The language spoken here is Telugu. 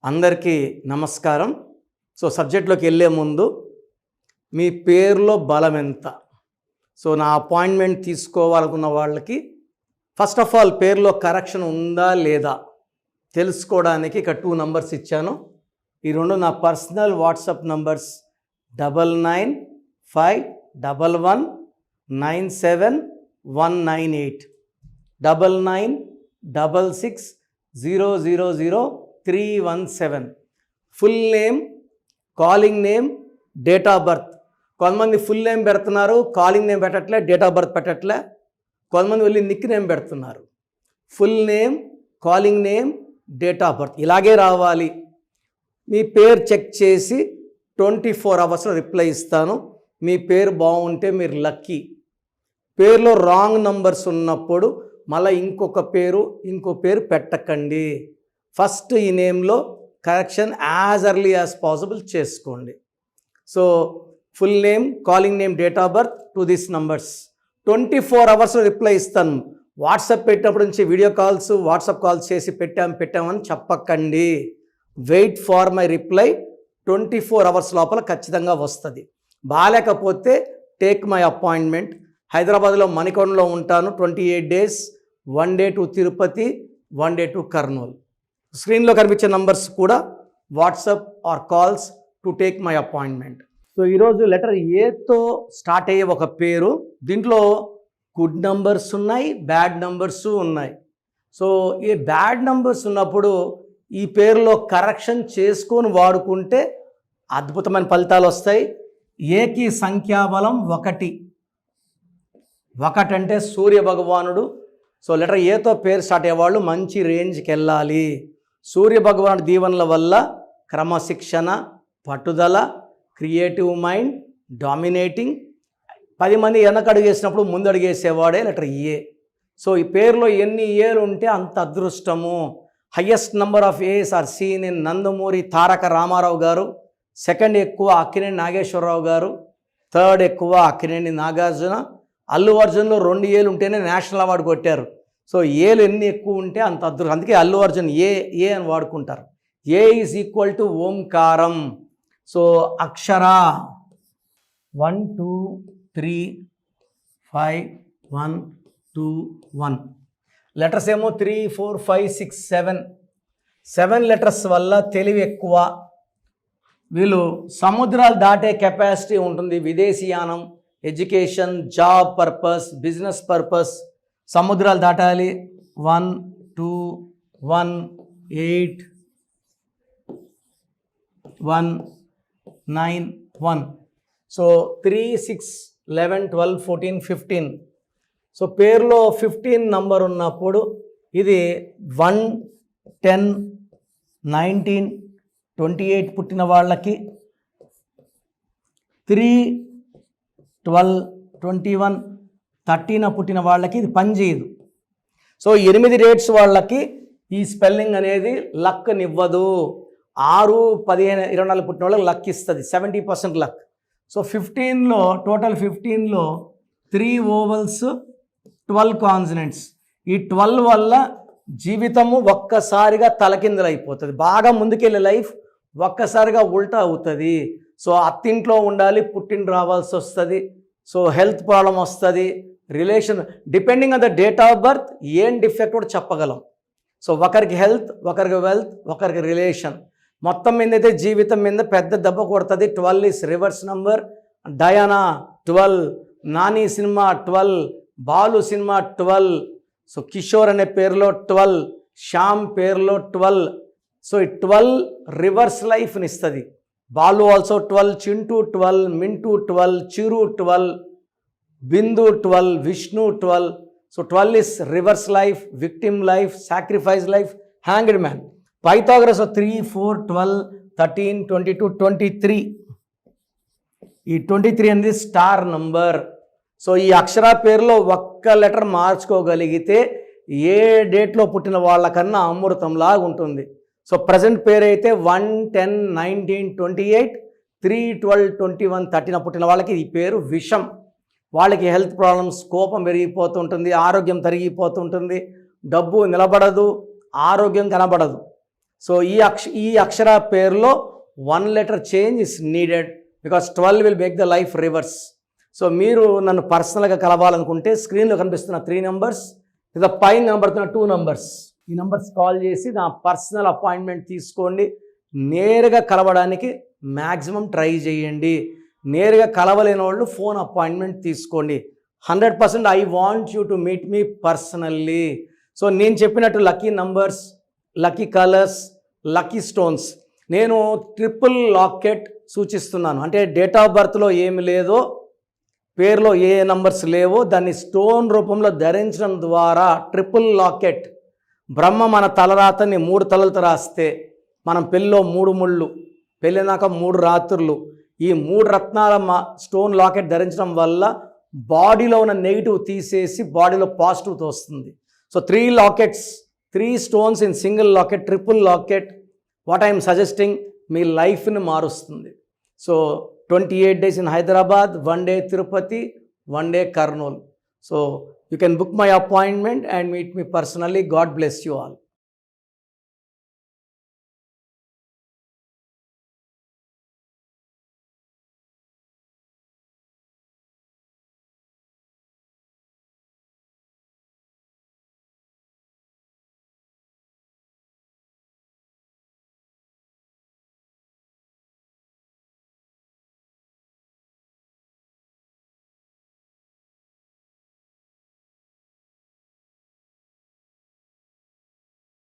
అందరికీ నమస్కారం. సబ్జెక్ట్లోకి వెళ్ళే ముందు మీ పేరులో బలం ఎంత? నా అపాయింట్మెంట్ తీసుకోవాలనుకున్న వాళ్ళకి ఫస్ట్ ఆఫ్ ఆల్ పేరులో కరెక్షన్ ఉందా లేదా తెలుసుకోవడానికి ఇక 2 నంబర్స్ ఇచ్చాను. ఈ రెండు నా personal WhatsApp numbers 9951197198 9966000317. Full name, calling name, date of birth. కొంతమంది ఫుల్ నేమ్ పెడుతున్నారు, కాలింగ్ నేమ్ పెట్టట్లే, డేట్ ఆఫ్ బర్త్ పెట్టట్లే. కొంతమంది వెళ్ళి నిక్ నేమ్ పెడుతున్నారు. Full name, calling name, date of birth ఇలాగే రావాలి. మీ పేరు చెక్ చేసి 24 అవర్స్లో రిప్లై ఇస్తాను. మీ పేరు బాగుంటే మీరు లక్కీ. పేరులో రాంగ్ నంబర్స్ ఉన్నప్పుడు మళ్ళీ ఇంకో పేరు పెట్టకండి. ఫస్ట్ ఈ నేమ్లో correction as early as possible చేసుకోండి. Full name, calling name, date of birth to this numbers 24 అవర్స్లో రిప్లై ఇస్తాను. వాట్సాప్ పెట్టినప్పటి నుంచి వీడియో కాల్స్, వాట్సాప్ కాల్స్ చేసి పెట్టామని చెప్పకండి. Wait for my reply. 24 hours లోపల ఖచ్చితంగా వస్తుంది. బాగాలేకపోతే టేక్ మై అపాయింట్మెంట్. హైదరాబాద్లో మణికొండలో ఉంటాను. 28 days, 1 day to Tirupati, 1 day to Kurnool. స్క్రీన్లో కనిపించే నంబర్స్ కూడా WhatsApp or calls to take my appointment. ఈరోజు లెటర్ ఏతో స్టార్ట్ అయ్యే ఒక పేరు. దీంట్లో గుడ్ నంబర్స్ ఉన్నాయి, బ్యాడ్ నంబర్స్ ఉన్నాయి. ఈ బ్యాడ్ నంబర్స్ ఉన్నప్పుడు ఈ పేరులో కరెక్షన్ చేసుకొని వాడుకుంటే అద్భుతమైన ఫలితాలు వస్తాయి. ఏకి సంఖ్యాబలం 1. 1 అంటే సూర్య భగవానుడు. లెటర్ ఏతో పేరు స్టార్ట్ అయ్యేవాళ్ళు మంచి రేంజ్కి వెళ్ళాలి. సూర్య భగవానుడు దీవెనల వల్ల క్రమశిక్షణ, పట్టుదల, క్రియేటివ్ మైండ్, డామినేటింగ్, 10 మంది వెనకడుగు వేసినప్పుడు ముందు అడుగేసేవాడే లెటర్ ఏ. ఈ పేరులో ఎన్ని ఏలు ఉంటే అంత అదృష్టము. Highest number of A's are seen in Nandamuri Taraka Rama Rao గారు. సెకండ్ ఎక్కువ అక్కినేని నాగేశ్వరరావు గారు. థర్డ్ ఎక్కువ అక్కినేని నాగార్జున. అల్లు అర్జున్లో 2 ఏలు ఉంటేనే నేషనల్ అవార్డు కొట్టారు. ఏలు ఎన్ని ఎక్కువ ఉంటే అంత అదృష్టం. అందుకే అల్లు అర్జున్ ఏ అని వాడుకుంటారు. ఏ is equal to Omkaram. Akshara 1 2 3 5 1 2 1. Letters ఏమో 3 4 5 6 7 లెటర్స్ వల్ల తెలివి ఎక్కువ. వీళ్ళు సముద్రాలు దాటే కెపాసిటీ ఉంటుంది. విదేశీయానం, education, job purpose, business purpose సముద్రాలు దాటాలి. 1 2 1 8 1 9 1. 3 6 11 12 14 15. పేరులో 15 నంబర్ ఉన్నప్పుడు ఇది 1 10 19 28 పుట్టిన వాళ్ళకి, 3 12 21 13 పుట్టిన వాళ్ళకి ఇది పనిచేయదు. 8 డేట్స్ వాళ్ళకి ఈ స్పెల్లింగ్ అనేది లక్నివ్వదు. 6 15 24 పుట్టిన వాళ్ళకి లక్ ఇస్తుంది, 70% లక్. 15లో టోటల్ 15లో 3 ఓవల్స్ 12 కాన్సనెంట్స్. ఈ 12 వల్ల జీవితము ఒక్కసారిగా తలకిందులైపోతుంది. బాగా ముందుకెళ్ళే లైఫ్ ఒక్కసారిగా ఉల్టా అవుతుంది. అత్తింట్లో ఉండాలి, పుట్టిన రావాల్సి వస్తుంది. హెల్త్ ప్రాబ్లం వస్తుంది. Relation depending on the date of birth ఏం డిఫెక్ట్ కూడా చెప్పగలం. ఒకరికి హెల్త్, ఒకరికి వెల్త్, ఒకరికి రిలేషన్, మొత్తం మీద అయితే జీవితం మీద పెద్ద దెబ్బ కొడుతుంది. 12 is reverse number. Diana 12, Nani cinema 12, Balu cinema 12, Kishore అనే పేరులో 12, శ్యామ్ పేరులో 12. ఈ 12 రివర్స్ లైఫ్ని ఇస్తుంది. Balu also 12, Chintu 12, Mintu 12, Chiru 12, Bindu 12, Vishnu 12. 12 is reverse life, victim life, sacrifice life, hanged man. Pythagoras 3 4 12 13 22 23. ఈ 23 అనేది స్టార్ నంబర్. ఈ అక్షర పేరులో ఒక్క లెటర్ మార్చుకోగలిగితే ఏ డేట్లో పుట్టిన వాళ్ళకన్నా అమృతంలాగా ఉంటుంది. ప్రజెంట్ పేరు అయితే 1 10 19 28 3 12 21 13 పుట్టిన వాళ్ళకి ఈ పేరు విషం. వాళ్ళకి హెల్త్ ప్రాబ్లమ్స్, కోపం పెరిగిపోతుంటుంది, ఆరోగ్యం తరిగిపోతుంటుంది, డబ్బు నిలబడదు, ఆరోగ్యం కనబడదు. సో ఈ అక్షర పేరులో 1 letter change is needed because 12 will make the life reverse. So మీరు నన్ను పర్సనల్గా కలవాలనుకుంటే స్క్రీన్లో కనిపిస్తున్న 3 numbers లేదా పైన కనబడుతున్న 2 numbers, ఈ నంబర్స్ కాల్ చేసి నా పర్సనల్ అపాయింట్మెంట్ తీసుకోండి. నేరుగా కలవడానికి మ్యాక్సిమం ట్రై చేయండి. నేరుగా కలవలేని వాళ్ళు ఫోన్ అపాయింట్మెంట్ తీసుకోండి. 100% I want you to meet me personally. So నేను చెప్పినట్టు lucky numbers, lucky colours, lucky stones, నేను ట్రిపుల్ లాకెట్ సూచిస్తున్నాను. అంటే డేట్ ఆఫ్ బర్త్లో ఏమి లేదో, పేరులో ఏ నంబర్స్ లేవో దాన్ని స్టోన్ రూపంలో ధరించడం ద్వారా ట్రిపుల్ లాకెట్. బ్రహ్మ మన తలరాతని 3 తలలతో రాస్తే మనం పెళ్ళిలో 3 ముళ్ళు, పెళ్ళినాక 3 రాత్రులు, ఈ 3 రత్నాల స్టోన్ లాకెట్ ధరించడం వల్ల బాడీలో ఉన్న నెగిటివ్ తీసేసి బాడీలో పాజిటివ్ వస్తుంది. So 3 lackets, 3 stones in single locket, triple locket, what I'm suggesting మీ లైఫ్ని మారుస్తుంది. So 28 days in Hyderabad, 1 day Tirupati, 1 day Kurnool. So you can book my appointment and meet me personally. God bless you all.